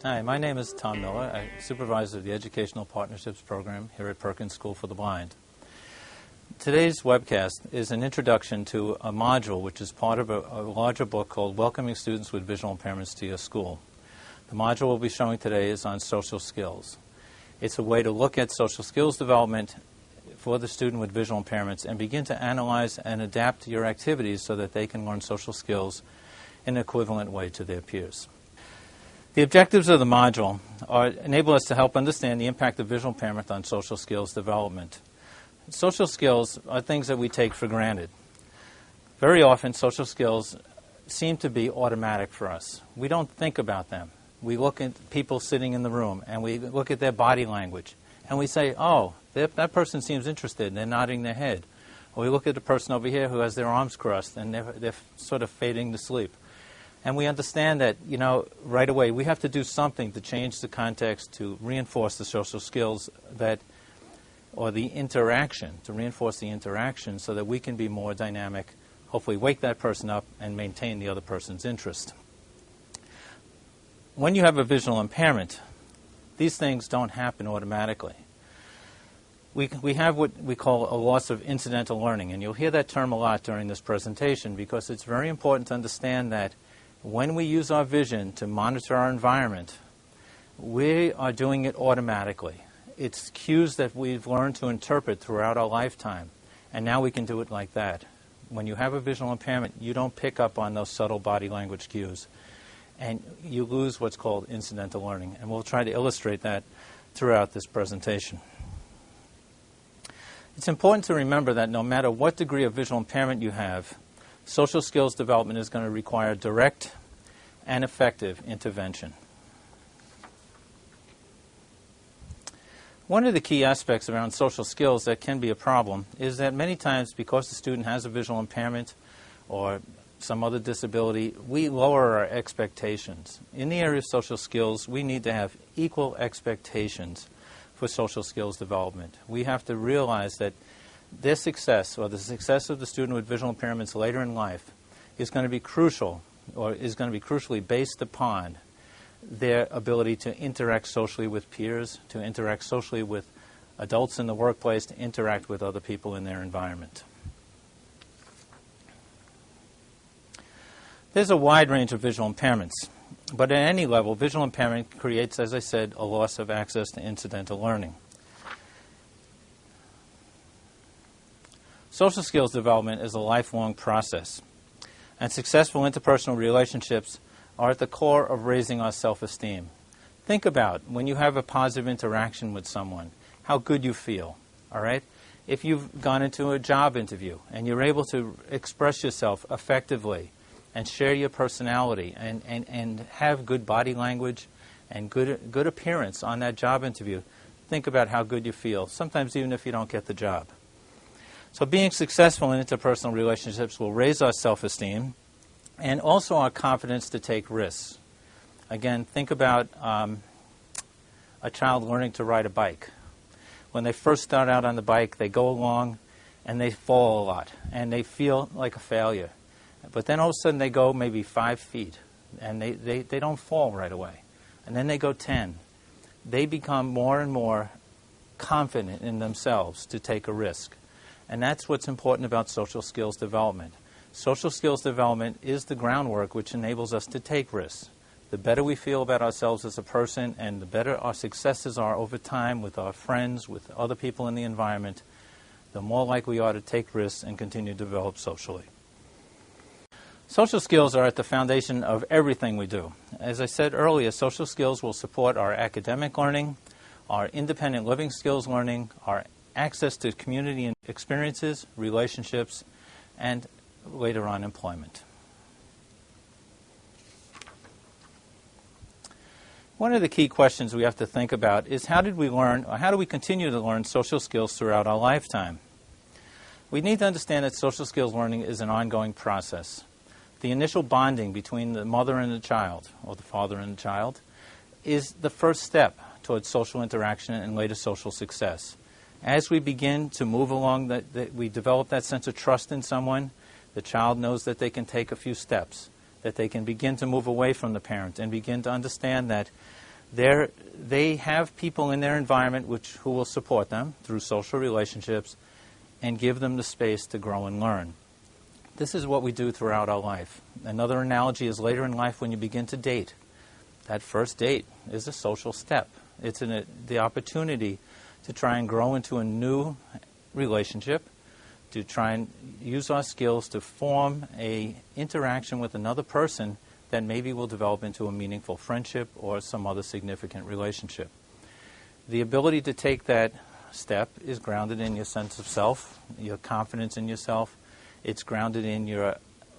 Hi, my name is Tom Miller. I'm supervisor of the Educational Partnerships Program here at Perkins School for the Blind. Today's webcast is an introduction to a module which is part of a larger book called Welcoming Students with Visual Impairments to Your School. The module we'll be showing today is on social skills. It's a way to look at social skills development for the student with visual impairments and begin to analyze and adapt your activities so that they can learn social skills in an equivalent way to their peers. The objectives of the module enable us to help understand the impact of visual impairment on social skills development. Social skills are things that we take for granted. Very often, social skills seem to be automatic for us. We don't think about them. We look at people sitting in the room, and we look at their body language, and we say, oh, that person seems interested, and they're nodding their head. Or we look at the person over here who has their arms crossed, and they're sort of fading to sleep. And we understand that, right away, we have to do something to change the context, to reinforce the social skills or the interaction, to reinforce the interaction so that we can be more dynamic, hopefully wake that person up and maintain the other person's interest. When you have a visual impairment, these things don't happen automatically. We have what we call a loss of incidental learning, and you'll hear that term a lot during this presentation because it's very important to understand that when we use our vision to monitor our environment, we are doing it automatically. It's cues that we've learned to interpret throughout our lifetime, and now we can do it like that. When you have a visual impairment, you don't pick up on those subtle body language cues, and you lose what's called incidental learning, and we'll try to illustrate that throughout this presentation. It's important to remember that no matter what degree of visual impairment you have, social skills development is going to require direct and effective intervention. One of the key aspects around social skills that can be a problem is that many times because the student has a visual impairment or some other disability, we lower our expectations. In the area of social skills, we need to have equal expectations for social skills development. We have to realize that their success, or the success of the student with visual impairments later in life, is going to be crucial, or is going to be crucially based upon their ability to interact socially with peers, to interact socially with adults in the workplace, to interact with other people in their environment. There's a wide range of visual impairments, but at any level, visual impairment creates, as I said, a loss of access to incidental learning. Social skills development is a lifelong process, and successful interpersonal relationships are at the core of raising our self-esteem. Think about when you have a positive interaction with someone, how good you feel, all right? If you've gone into a job interview and you're able to express yourself effectively and share your personality and have good body language and good appearance on that job interview, think about how good you feel, sometimes even if you don't get the job. So being successful in interpersonal relationships will raise our self-esteem and also our confidence to take risks. Again, think about a child learning to ride a bike. When they first start out on the bike, they go along and they fall a lot and they feel like a failure. But then all of a sudden they go maybe 5 feet and they don't fall right away. And then they go 10. They become more and more confident in themselves to take a risk. And that's what's important about social skills development. Social skills development is the groundwork which enables us to take risks. The better we feel about ourselves as a person and the better our successes are over time with our friends, with other people in the environment, the more likely we are to take risks and continue to develop socially. Social skills are at the foundation of everything we do. As I said earlier, social skills will support our academic learning, our independent living skills learning, our access to community experiences, relationships, and later on employment. One of the key questions we have to think about is how did we learn, or how do we continue to learn social skills throughout our lifetime? We need to understand that social skills learning is an ongoing process. The initial bonding between the mother and the child, or the father and the child, is the first step towards social interaction and later social success. As we begin to move along, we develop that sense of trust in someone, the child knows that they can take a few steps, that they can begin to move away from the parent and begin to understand that They have people in their environment who will support them through social relationships and give them the space to grow and learn. This is what we do throughout our life. Another analogy is later in life when you begin to date. That first date is a social step. It's the opportunity to try and grow into a new relationship, to try and use our skills to form an interaction with another person that maybe will develop into a meaningful friendship or some other significant relationship. The ability to take that step is grounded in your sense of self, your confidence in yourself. It's grounded in your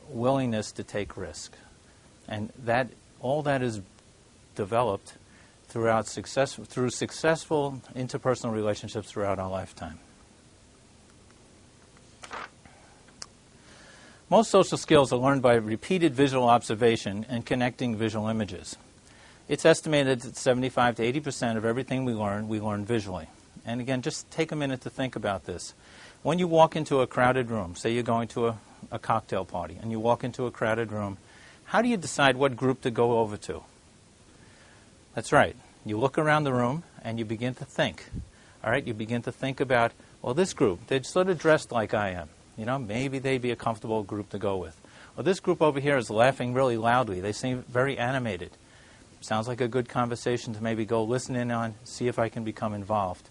willingness to take risk. And all that is developed through successful interpersonal relationships throughout our lifetime. Most social skills are learned by repeated visual observation and connecting visual images. It's estimated that 75 to 80% of everything we learn visually. And again, just take a minute to think about this. When you walk into a crowded room, say you're going to a cocktail party, and you walk into a crowded room, how do you decide what group to go over to? That's right. You look around the room and you begin to think. All right, you begin to think about, well, this group, they're sort of dressed like I am. Maybe they'd be a comfortable group to go with. Or this group over here is laughing really loudly. They seem very animated. Sounds like a good conversation to maybe go listen in on, see if I can become involved.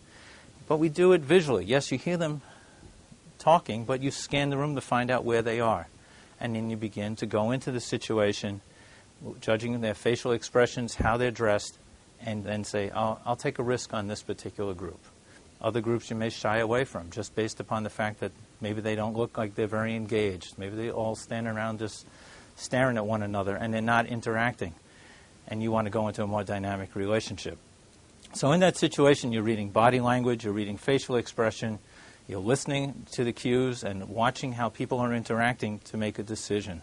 But we do it visually. Yes, you hear them talking, but you scan the room to find out where they are. And then you begin to go into the situation, judging their facial expressions, how they're dressed, and then say, I'll take a risk on this particular group. Other groups you may shy away from, just based upon the fact that maybe they don't look like they're very engaged. Maybe they all stand around just staring at one another and they're not interacting. And you want to go into a more dynamic relationship. So in that situation, you're reading body language, you're reading facial expression, you're listening to the cues and watching how people are interacting to make a decision.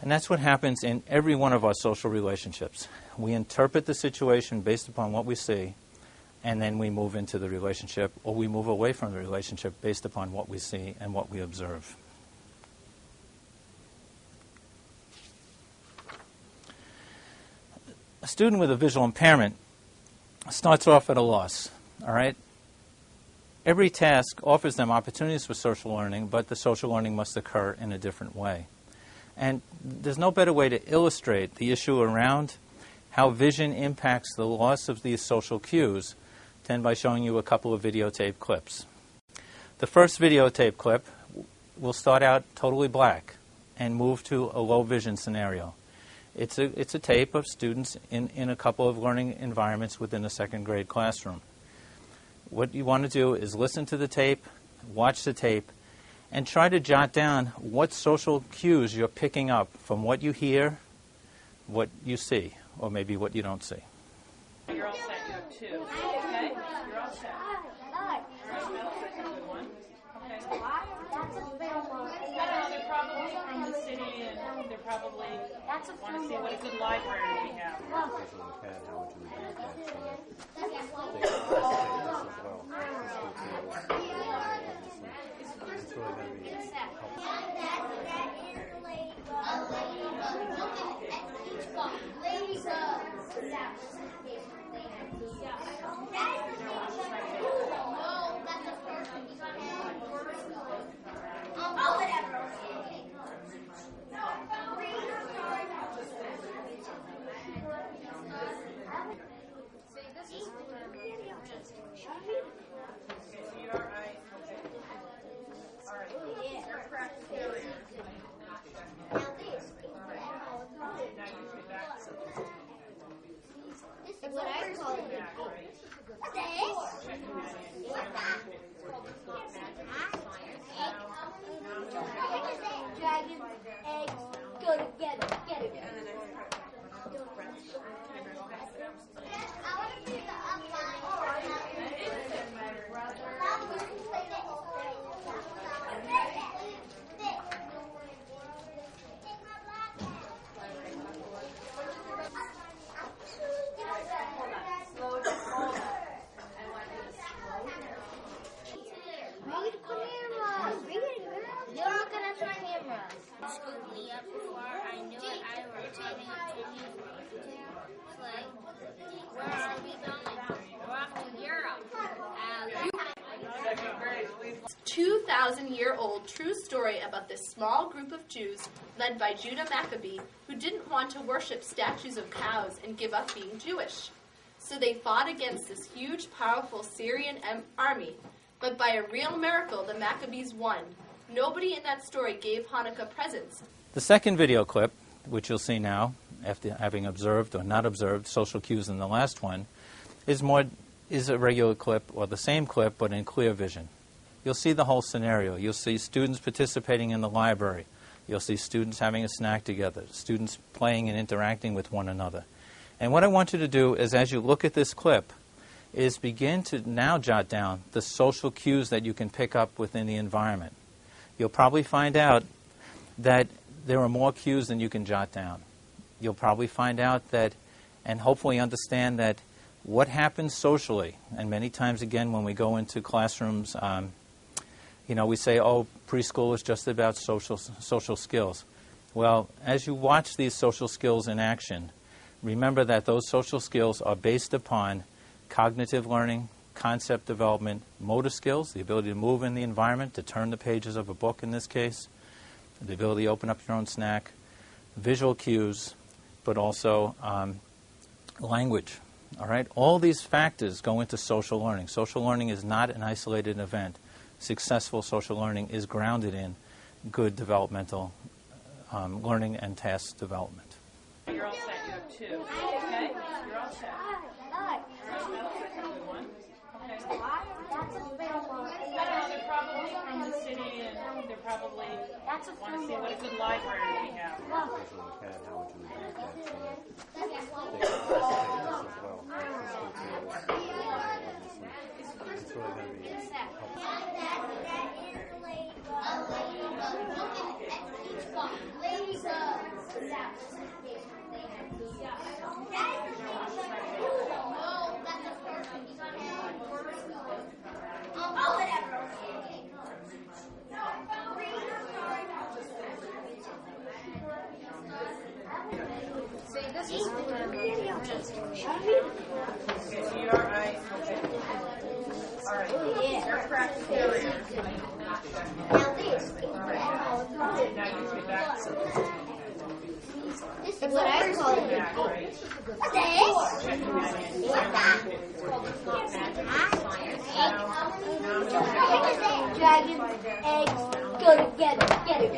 And that's what happens in every one of our social relationships. We interpret the situation based upon what we see, and then we move into the relationship, or we move away from the relationship based upon what we see and what we observe. A student with a visual impairment starts off at a loss, all right? Every task offers them opportunities for social learning, but the social learning must occur in a different way. And there's no better way to illustrate the issue around how vision impacts the loss of these social cues than by showing you a couple of videotape clips. The first videotape clip will start out totally black and move to a low vision scenario. It's a tape of students in a couple of learning environments within a second grade classroom. What you want to do is listen to the tape, watch the tape, and try to jot down what social cues you're picking up from what you hear, what you see, or maybe what you don't see. You're all set. You have two. Okay? You're all set. All right, that's a good one. Okay. I don't know, they're probably from the city and they're probably want to see what a good library we have. All right. You're practicing. Where are we going? We're off to Europe. 2,000-year-old true story about this small group of Jews led by Judah Maccabee who didn't want to worship statues of cows and give up being Jewish. So they fought against this huge, powerful Syrian army. But by a real miracle, the Maccabees won. Nobody in that story gave Hanukkah presents. The second video clip, which you'll see now, after having observed or not observed social cues in the last one, is a regular clip, or the same clip, but in clear vision. You'll see the whole scenario. You'll see students participating in the library. You'll see students having a snack together, students playing and interacting with one another. And what I want you to do is, as you look at this clip, is begin to now jot down the social cues that you can pick up within the environment. You'll probably find out that there are more cues than you can jot down. You'll probably find out that, and hopefully understand that, what happens socially, and many times again when we go into classrooms, we say, oh, preschool is just about social skills. Well, as you watch these social skills in action, remember that those social skills are based upon cognitive learning, concept development, motor skills, the ability to move in the environment, to turn the pages of a book in this case, the ability to open up your own snack, visual cues, but also language. All right? All these factors go into social learning. Social learning is not an isolated event. Successful social learning is grounded in good developmental learning and task development. You're all set. You have two. Okay? You're all set. Good one. Okay. I know they're probably from the city, and they're probably want to see what a good library we have. This is what I call it. Dragon, eggs, go together. Get it.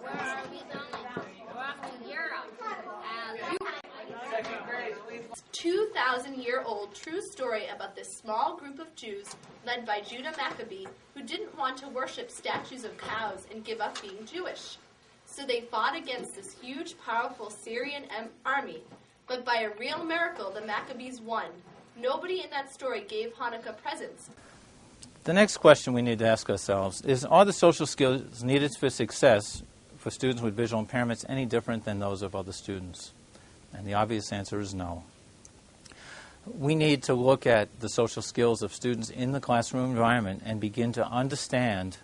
Where are we going? We're off to Europe. 2,000-year-old true story about this small group of Jews led by Judah Maccabee who didn't want to worship statues of cows and give up being Jewish. So they fought against this huge, powerful Syrian army. But by a real miracle, the Maccabees won. Nobody in that story gave Hanukkah presents. The next question we need to ask ourselves is, are the social skills needed for success for students with visual impairments any different than those of other students? And the obvious answer is no. We need to look at the social skills of students in the classroom environment and begin to understand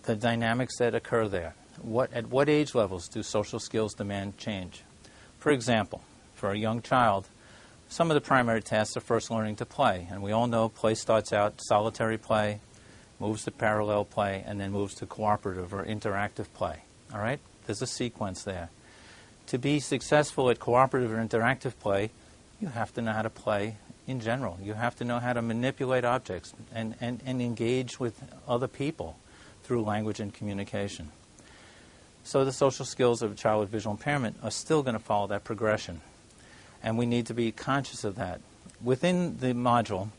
the dynamics that occur there. At what age levels do social skills demand change? For example, for a young child, some of the primary tasks are first learning to play. And we all know play starts out solitary play, moves to parallel play, and then moves to cooperative or interactive play. All right? There's a sequence there. To be successful at cooperative or interactive play, you have to know how to play in general. You have to know how to manipulate objects and engage with other people through language and communication. So the social skills of a child with visual impairment are still going to follow that progression. And we need to be conscious of that. Within the module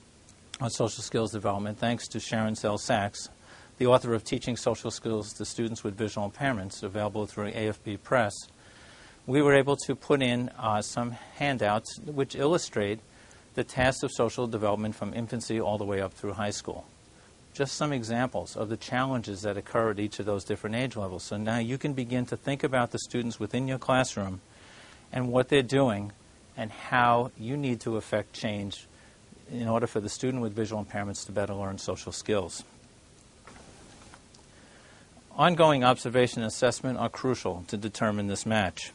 on social skills development, thanks to Sharon Sachs, the author of Teaching Social Skills to Students with Visual Impairments, available through AFB Press, we were able to put in some handouts which illustrate the tasks of social development from infancy all the way up through high school. Just some examples of the challenges that occur at each of those different age levels. So now you can begin to think about the students within your classroom and what they're doing and how you need to affect change in order for the student with visual impairments to better learn social skills. Ongoing observation and assessment are crucial to determine this match.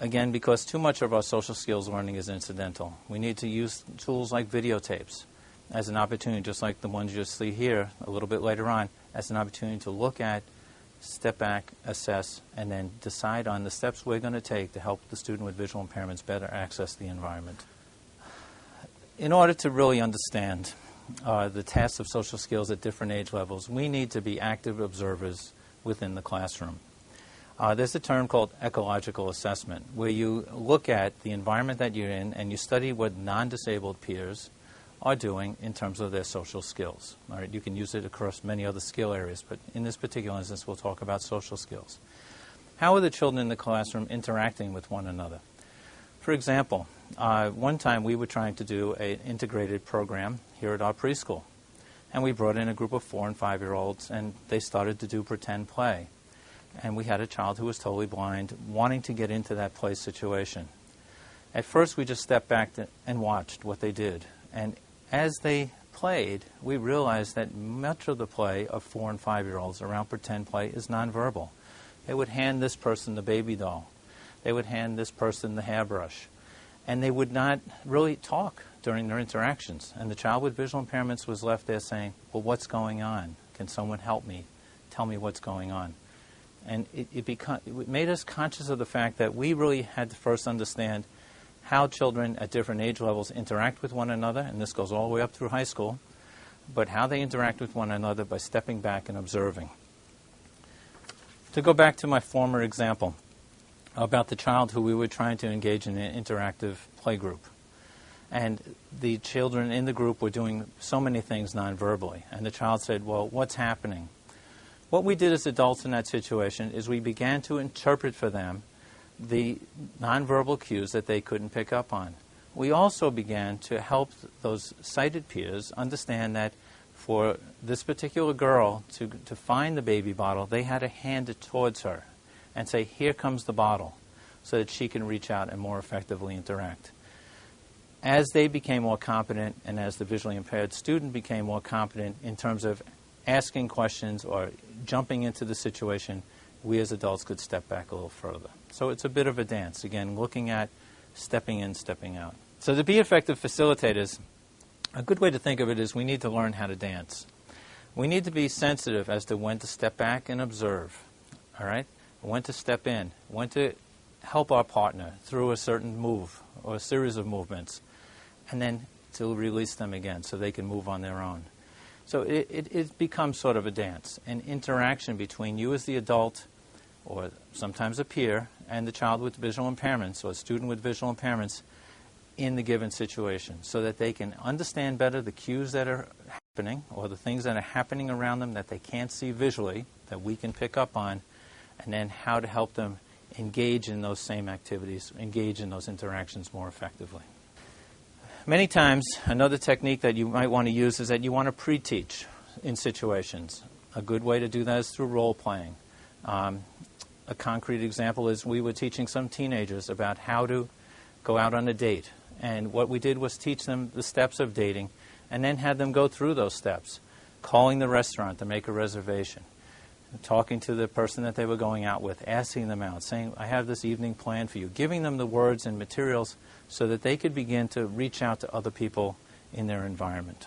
Again, because too much of our social skills learning is incidental. We need to use tools like videotapes as an opportunity, just like the ones you see here a little bit later on, as an opportunity to look at, step back, assess, and then decide on the steps we're going to take to help the student with visual impairments better access the environment. In order to really understand the tasks of social skills at different age levels, we need to be active observers within the classroom. There's a term called ecological assessment, where you look at the environment that you're in and you study what non-disabled peers are doing in terms of their social skills. All right, you can use it across many other skill areas, but in this particular instance, we'll talk about social skills. How are the children in the classroom interacting with one another? For example, one time we were trying to do an integrated program here at our preschool, and we brought in a group of 4- and 5-year-olds, and they started to do pretend play. And we had a child who was totally blind wanting to get into that play situation. At first, we just stepped back and watched what they did. And as they played, we realized that much of the play of 4- and 5-year-olds around pretend play is nonverbal. They would hand this person the baby doll. They would hand this person the hairbrush. And they would not really talk during their interactions. And the child with visual impairments was left there saying, well, what's going on? Can someone help me? Tell me what's going on. And it made us conscious of the fact that we really had to first understand how children at different age levels interact with one another, and this goes all the way up through high school, but how they interact with one another by stepping back and observing. To go back to my former example about the child who we were trying to engage in an interactive play group. And the children in the group were doing so many things non-verbally. And the child said, well, what's happening? What we did as adults in that situation is we began to interpret for them the nonverbal cues that they couldn't pick up on. We also began to help those sighted peers understand that for this particular girl to find the baby bottle, they had to hand it towards her and say, here comes the bottle, so that she can reach out and more effectively interact. As they became more competent and as the visually impaired student became more competent in terms of asking questions or jumping into the situation, we as adults could step back a little further. So it's a bit of a dance, again, looking at stepping in, stepping out. So to be effective facilitators, a good way to think of it is we need to learn how to dance. We need to be sensitive as to when to step back and observe, all right? When to step in, when to help our partner through a certain move or a series of movements, and then to release them again so they can move on their own. So it becomes sort of a dance, an interaction between you as the adult, or sometimes a peer, and the child with visual impairments or a student with visual impairments in the given situation, so that they can understand better the cues that are happening or the things that are happening around them that they can't see visually, that we can pick up on, and then how to help them engage in those same activities, engage in those interactions more effectively. Many times, another technique that you might want to use is that you want to pre-teach in situations. A good way to do that is through role-playing. A concrete example is we were teaching some teenagers about how to go out on a date. And what we did was teach them the steps of dating and then had them go through those steps, calling the restaurant to make a reservation, talking to the person that they were going out with, asking them out, saying, I have this evening planned for you, giving them the words and materials so that they could begin to reach out to other people in their environment.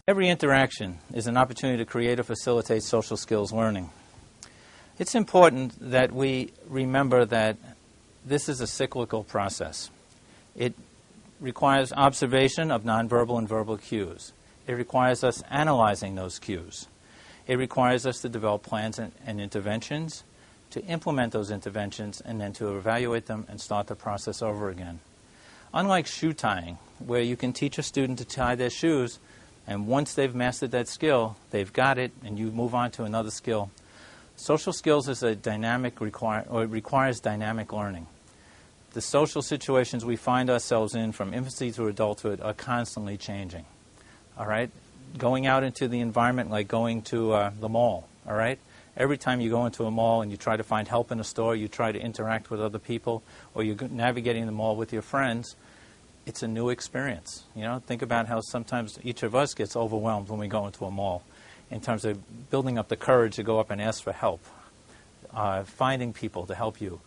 Every interaction is an opportunity to create or facilitate social skills learning. It's important that we remember that this is a cyclical process. It requires observation of nonverbal and verbal cues. It requires us analyzing those cues. It requires us to develop plans and interventions, to implement those interventions, and then to evaluate them and start the process over again. Unlike shoe tying, where you can teach a student to tie their shoes, and once they've mastered that skill, they've got it, and you move on to another skill. Social skills is a dynamic requires dynamic learning. The social situations we find ourselves in from infancy to adulthood are constantly changing. All right? Going out into the environment like going to the mall. All right? Every time you go into a mall and you try to find help in a store, you try to interact with other people, or you're navigating the mall with your friends, it's a new experience. You know, think about how sometimes each of us gets overwhelmed when we go into a mall in terms of building up the courage to go up and ask for help, finding people to help you,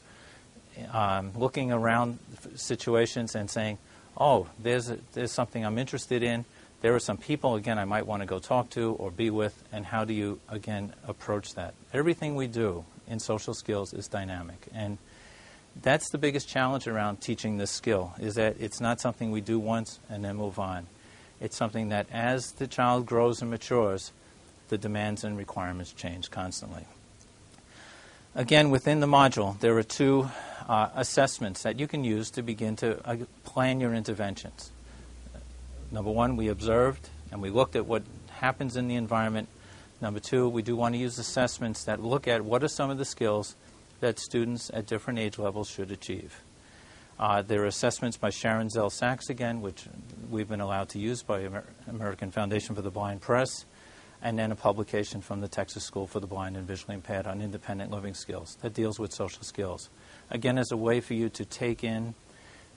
looking around situations and saying, oh, there's something I'm interested in. There are some people, again, I might want to go talk to or be with, and how do you, again, approach that? Everything we do in social skills is dynamic, and that's the biggest challenge around teaching this skill, is that it's not something we do once and then move on. It's something that as the child grows and matures, the demands and requirements change constantly. Again, within the module, there are two assessments that you can use to begin to plan your interventions. Number one, we observed and we looked at what happens in the environment. Number two, we do want to use assessments that look at what are some of the skills that students at different age levels should achieve. There are assessments by Sharon Zell Sachs again, which we've been allowed to use by American Foundation for the Blind Press, and then a publication from the Texas School for the Blind and Visually Impaired on independent living skills that deals with social skills. Again, as a way for you to take in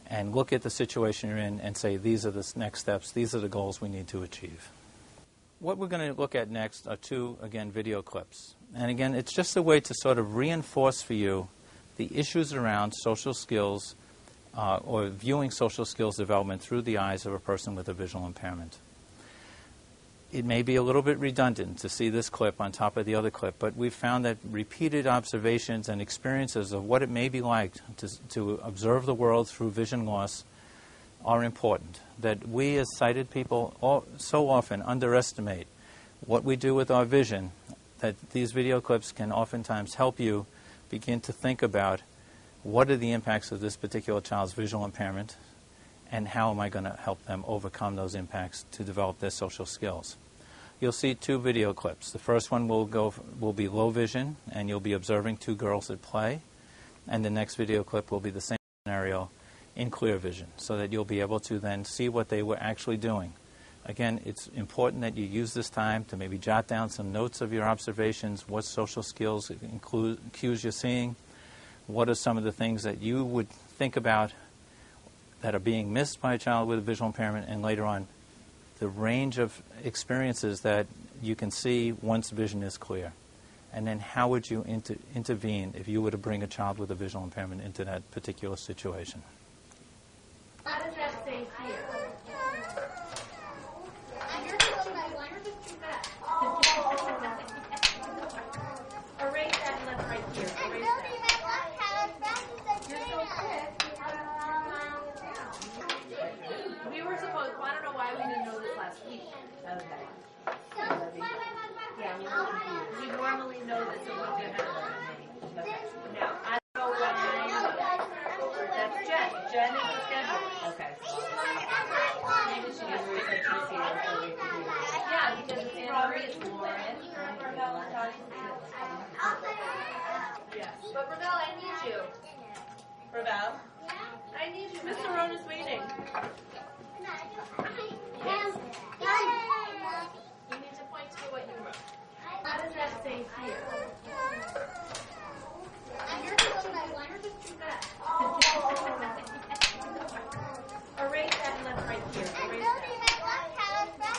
and look at the situation you're in and say, these are the next steps, these are the goals we need to achieve. What we're going to look at next are two, again, video clips. And again, it's just a way to sort of reinforce for you the issues around social skills or viewing social skills development through the eyes of a person with a visual impairment. It may be a little bit redundant to see this clip on top of the other clip, but we've found that repeated observations and experiences of what it may be like to observe the world through vision loss are important. That we as sighted people so often underestimate what we do with our vision, that these video clips can oftentimes help you begin to think about what are the impacts of this particular child's visual impairment and how am I going to help them overcome those impacts to develop their social skills. You'll see two video clips. The first one will be low vision, and you'll be observing two girls at play. And the next video clip will be the same scenario in clear vision, so that you'll be able to then see what they were actually doing. Again, it's important that you use this time to maybe jot down some notes of your observations, what social skills cues you're seeing, what are some of the things that you would think about that are being missed by a child with a visual impairment, and later on, the range of experiences that you can see once vision is clear. And then how would you intervene if you were to bring a child with a visual impairment into that particular situation? How does that say here? Erase that and let's right here. Erase that. You're so quick. We were supposed, I don't know why we didn't know this last week. Okay. Yeah, we normally know this a week ahead of time. Okay. Now, I don't know why. That's Jen. Jen is the schedule. Okay. Maybe she just said she's here so we can do it. Yeah, because it's Rory, it's Lauren. Yes. But Ravel, I need you. Ravel? I need you. Mr. Rona's waiting. Yes. You need to point to what you wrote. How does that say here? You're just too fast. Erase that and let's right here. Erase that.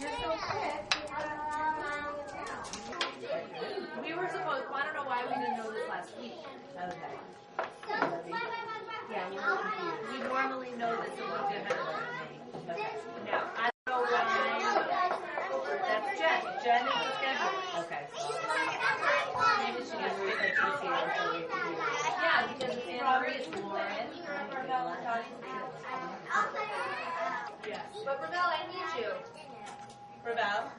You're so quick. We were supposed, I don't know why we didn't know this last week. Okay. Yeah, we normally know this a week ahead of time. Okay. Now, I don't know why. That's Jen. Jen is the schedule. Okay. Maybe she just said she's here so we can do it. Yeah, because it's Rory, it's Lauren. Yes. But Ravel, I need you. Ravel?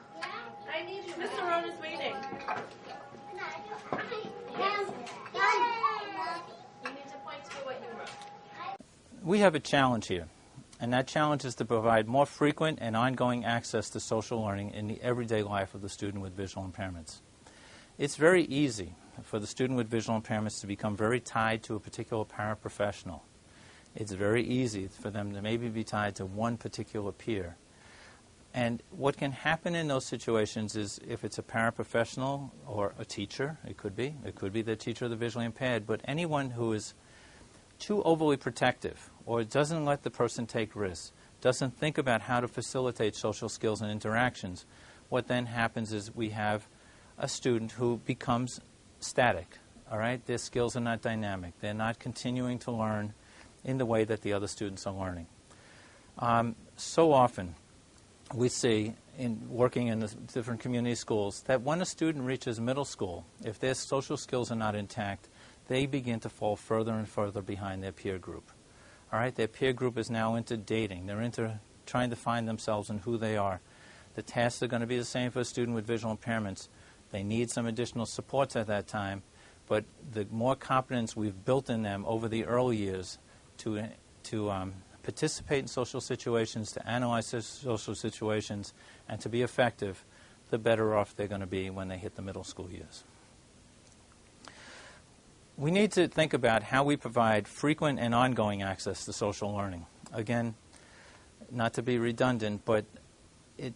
I need you. Mr. Rona's waiting. Yes. You need to point to what you wrote. We have a challenge here, and that challenge is to provide more frequent and ongoing access to social learning in the everyday life of the student with visual impairments. It's very easy for the student with visual impairments to become very tied to a particular paraprofessional. It's very easy for them to maybe be tied to one particular peer. And what can happen in those situations is, if it's a paraprofessional or a teacher, it could be the teacher of the visually impaired, but anyone who is too overly protective or doesn't let the person take risks, doesn't think about how to facilitate social skills and interactions, what then happens is we have a student who becomes static. All right? Their skills are not dynamic. They're not continuing to learn in the way that the other students are learning. So often we see, in working in the different community schools, that when a student reaches middle school, if their social skills are not intact, they begin to fall further and further behind their peer group. All right? Their peer group is now into dating. They're into trying to find themselves and who they are. The tasks are going to be the same for a student with visual impairments. They need some additional supports at that time, but the more competence we've built in them over the early years to participate in social situations, to analyze social situations, and to be effective, the better off they're going to be when they hit the middle school years. We need to think about how we provide frequent and ongoing access to social learning. Again, not to be redundant, but it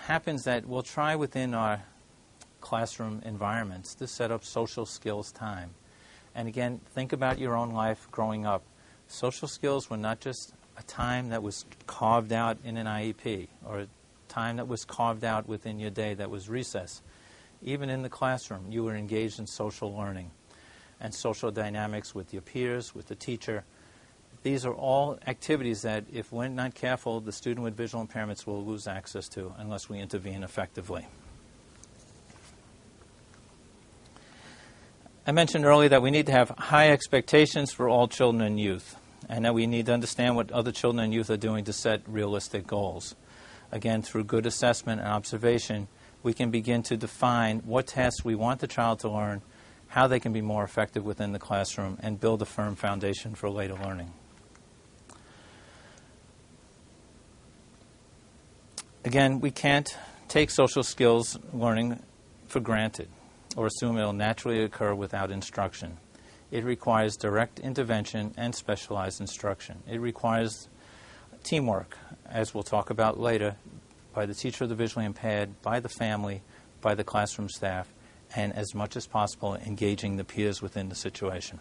happens that we'll try within our classroom environments to set up social skills time. And again, think about your own life growing up. Social skills were not just a time that was carved out in an IEP or a time that was carved out within your day that was recess. Even in the classroom, you were engaged in social learning and social dynamics with your peers, with the teacher. These are all activities that, if we're not careful, the student with visual impairments will lose access to unless we intervene effectively. I mentioned earlier that we need to have high expectations for all children and youth, and that we need to understand what other children and youth are doing to set realistic goals. Again, through good assessment and observation, we can begin to define what tasks we want the child to learn, how they can be more effective within the classroom, and build a firm foundation for later learning. Again, we can't take social skills learning for granted or assume it will naturally occur without instruction. It requires direct intervention and specialized instruction. It requires teamwork, as we'll talk about later, by the teacher of the visually impaired, by the family, by the classroom staff, and as much as possible engaging the peers within the situation.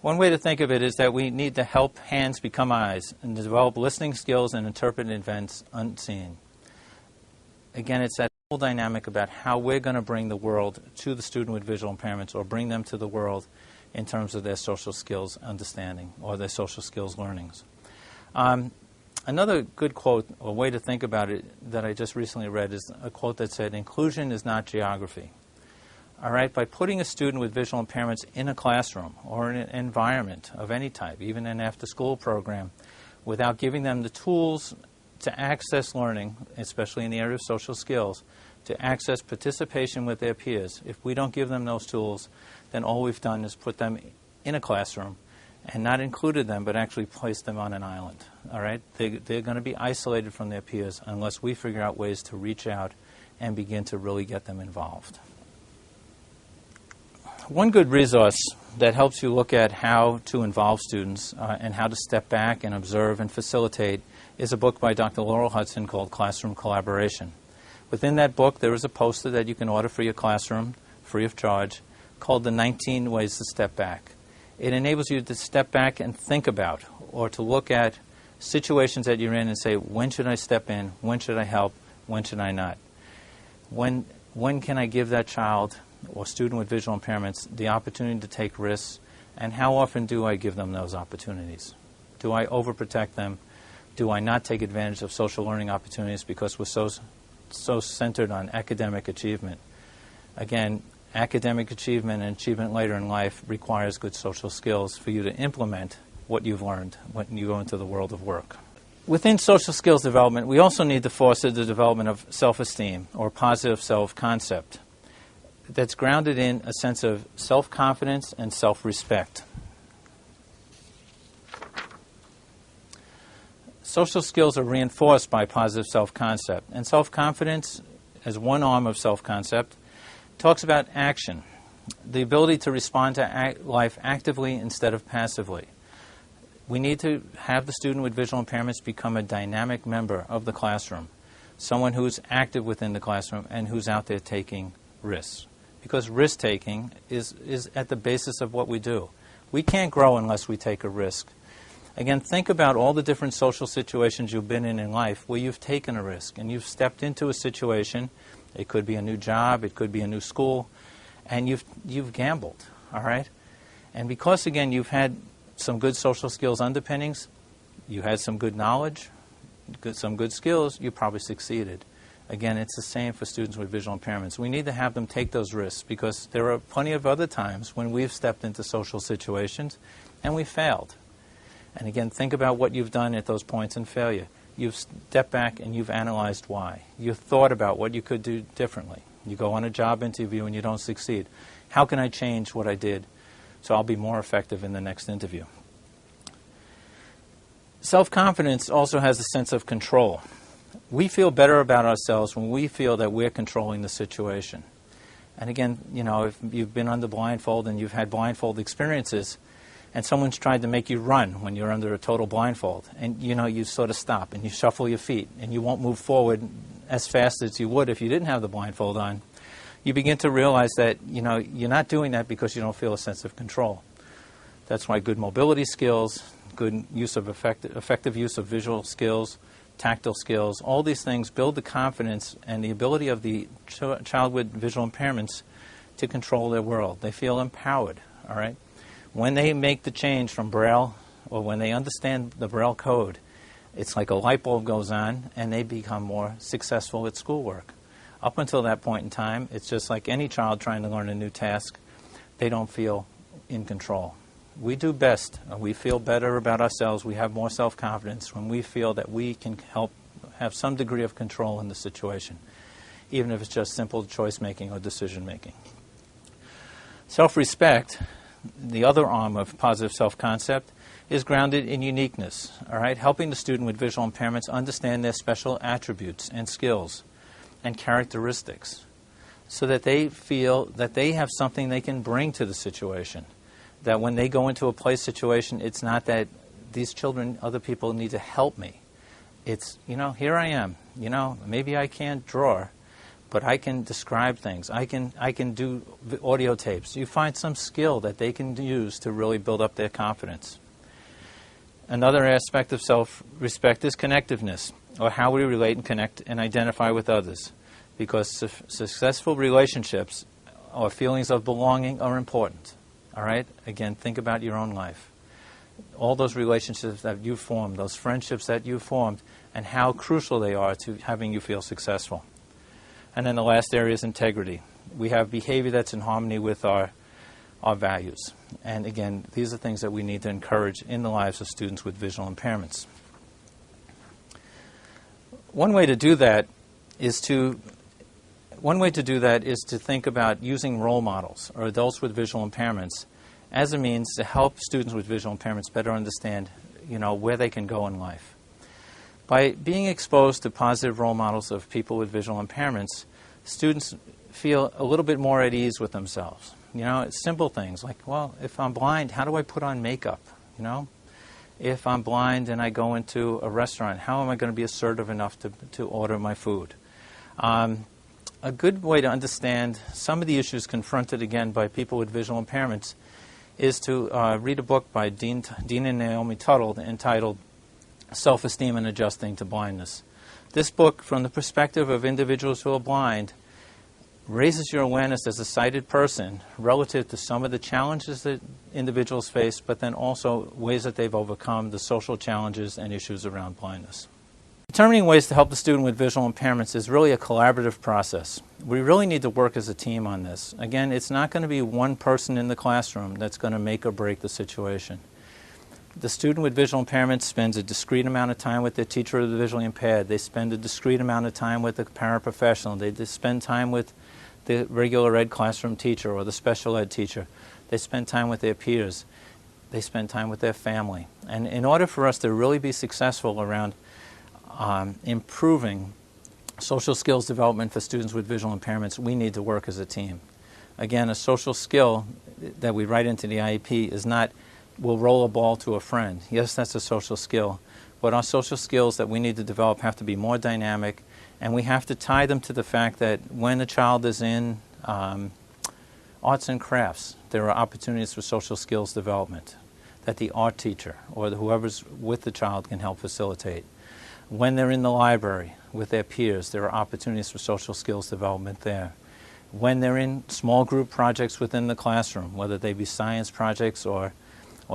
One way to think of it is that we need to help hands become eyes and develop listening skills and interpret events unseen. Again, it's that whole dynamic about how we're going to bring the world to the student with visual impairments, or bring them to the world in terms of their social skills understanding or their social skills learnings. Another good quote, or way to think about it, that I just recently read is a quote that said, "Inclusion is not geography." All right, by putting a student with visual impairments in a classroom or in an environment of any type, even an after-school program, without giving them the tools to access learning, especially in the area of social skills, to access participation with their peers, if we don't give them those tools, then all we've done is put them in a classroom and not included them, but actually placed them on an island. All right? They're going to be isolated from their peers unless we figure out ways to reach out and begin to really get them involved. One good resource that helps you look at how to involve students and how to step back and observe and facilitate is a book by Dr. Laurel Hudson called Classroom Collaboration. Within that book, there is a poster that you can order for your classroom, free of charge, called The 19 Ways to Step Back. It enables you to step back and think about, or to look at situations that you're in and say, when should I step in? When should I help? When should I not? When can I give that child or student with visual impairments the opportunity to take risks, and how often do I give them those opportunities? Do I overprotect them? Do I not take advantage of social learning opportunities because we're so centered on academic achievement? Again, academic achievement and achievement later in life requires good social skills for you to implement what you've learned when you go into the world of work. Within social skills development, we also need to foster the development of self-esteem, or positive self-concept, that's grounded in a sense of self-confidence and self-respect. Social skills are reinforced by positive self-concept, and self-confidence, as one arm of self-concept, talks about action, the ability to respond to life actively instead of passively. We need to have the student with visual impairments become a dynamic member of the classroom, someone who's active within the classroom and who's out there taking risks. Because risk-taking is at the basis of what we do. We can't grow unless we take a risk. Again, think about all the different social situations you've been in life where you've taken a risk and you've stepped into a situation. It could be a new job, it could be a new school, and you've gambled, all right? And because, again, you've had some good social skills underpinnings, you had some good knowledge, some good skills, you probably succeeded. Again, it's the same for students with visual impairments. We need to have them take those risks because there are plenty of other times when we've stepped into social situations and we failed. And again, think about what you've done at those points in failure. You've stepped back and you've analyzed why. You've thought about what you could do differently. You go on a job interview and you don't succeed. How can I change what I did so I'll be more effective in the next interview? Self-confidence also has a sense of control. We feel better about ourselves when we feel that we're controlling the situation. And again, you know, if you've been under blindfold and you've had blindfold experiences, and someone's tried to make you run when you're under a total blindfold, and you know, you sort of stop and you shuffle your feet and you won't move forward as fast as you would if you didn't have the blindfold on, you begin to realize that, you know, you're not doing that because you don't feel a sense of control. That's why good mobility skills, good use of effective use of visual skills, tactile skills, all these things build the confidence and the ability of the child with visual impairments to control their world. They feel empowered, all right? When they make the change from Braille, or when they understand the Braille code, it's like a light bulb goes on and they become more successful at schoolwork. Up until that point in time, it's just like any child trying to learn a new task. They don't feel in control. We do best, we feel better about ourselves, we have more self-confidence when we feel that we can help have some degree of control in the situation, even if it's just simple choice-making or decision-making. Self-respect, the other arm of positive self-concept, is grounded in uniqueness, all right? Helping the student with visual impairments understand their special attributes and skills and characteristics so that they feel that they have something they can bring to the situation. That when they go into a play situation, it's not that these children, other people need to help me. It's, you know, here I am. You know, maybe I can't draw, but I can describe things. I can do audio tapes. You find some skill that they can use to really build up their confidence. Another aspect of self-respect is connectiveness, or how we relate and connect and identify with others. Because successful relationships or feelings of belonging are important. All right? Again, think about your own life. All those relationships that you formed, those friendships that you formed, and how crucial they are to having you feel successful. And then the last area is integrity. We have behavior that's in harmony with our values. And again, these are things that we need to encourage in the lives of students with visual impairments. One way to do that is to think about using role models or adults with visual impairments as a means to help students with visual impairments better understand, you know, where they can go in life. By being exposed to positive role models of people with visual impairments, students feel a little bit more at ease with themselves. You know, it's simple things like, well, if I'm blind, how do I put on makeup? You know, if I'm blind and I go into a restaurant, how am I going to be assertive enough to order my food? A good way to understand some of the issues confronted, again, by people with visual impairments is to read a book by Dean and Naomi Tuttle entitled Self-Esteem and Adjusting to Blindness. This book, from the perspective of individuals who are blind, raises your awareness as a sighted person relative to some of the challenges that individuals face, but then also ways that they've overcome the social challenges and issues around blindness. Determining ways to help the student with visual impairments is really a collaborative process. We really need to work as a team on this. Again, it's not going to be one person in the classroom that's going to make or break the situation. The student with visual impairments spends a discrete amount of time with their teacher or the visually impaired. They spend a discrete amount of time with the paraprofessional. They spend time with the regular ed classroom teacher or the special ed teacher. They spend time with their peers. They spend time with their family. And in order for us to really be successful around improving social skills development for students with visual impairments, we need to work as a team. Again, a social skill that we write into the IEP is not, we'll roll a ball to a friend. Yes, that's a social skill, but our social skills that we need to develop have to be more dynamic, and we have to tie them to the fact that when a child is in arts and crafts, there are opportunities for social skills development that the art teacher or whoever's with the child can help facilitate. When they're in the library with their peers, there are opportunities for social skills development there. When they're in small group projects within the classroom, whether they be science projects or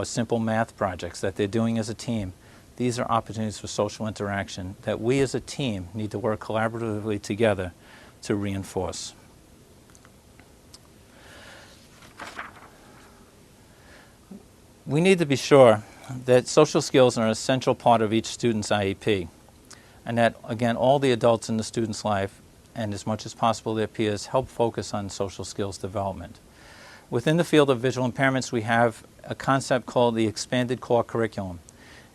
simple math projects that they're doing as a team, these are opportunities for social interaction that we as a team need to work collaboratively together to reinforce. We need to be sure that social skills are an essential part of each student's IEP, and that, again, all the adults in the student's life, and as much as possible their peers, help focus on social skills development. Within the field of visual impairments, we have a concept called the expanded core curriculum.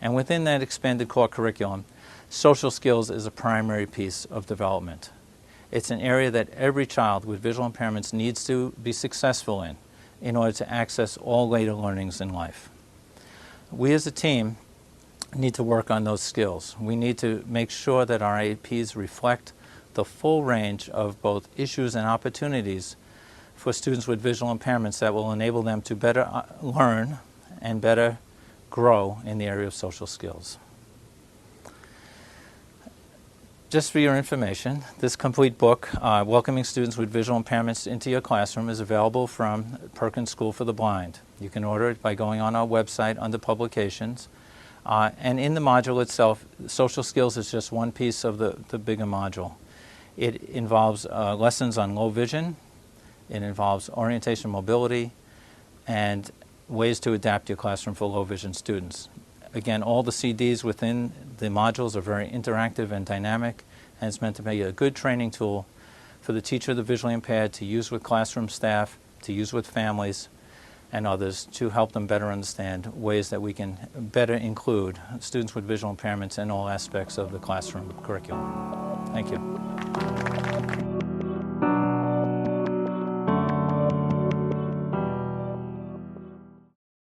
And within that expanded core curriculum, social skills is a primary piece of development. It's an area that every child with visual impairments needs to be successful in order to access all later learnings in life. We as a team need to work on those skills. We need to make sure that our IEPs reflect the full range of both issues and opportunities for students with visual impairments that will enable them to better learn and better grow in the area of social skills. Just for your information, this complete book, Welcoming Students with Visual Impairments into Your Classroom, is available from Perkins School for the Blind. You can order it by going on our website under Publications. And in the module itself, social skills is just one piece of the bigger module. It involves lessons on low vision, it involves orientation mobility, and ways to adapt your classroom for low vision students. Again, all the CDs within the modules are very interactive and dynamic, and it's meant to be a good training tool for the teacher of the visually impaired to use with classroom staff, to use with families and others, to help them better understand ways that we can better include students with visual impairments in all aspects of the classroom curriculum. Thank you.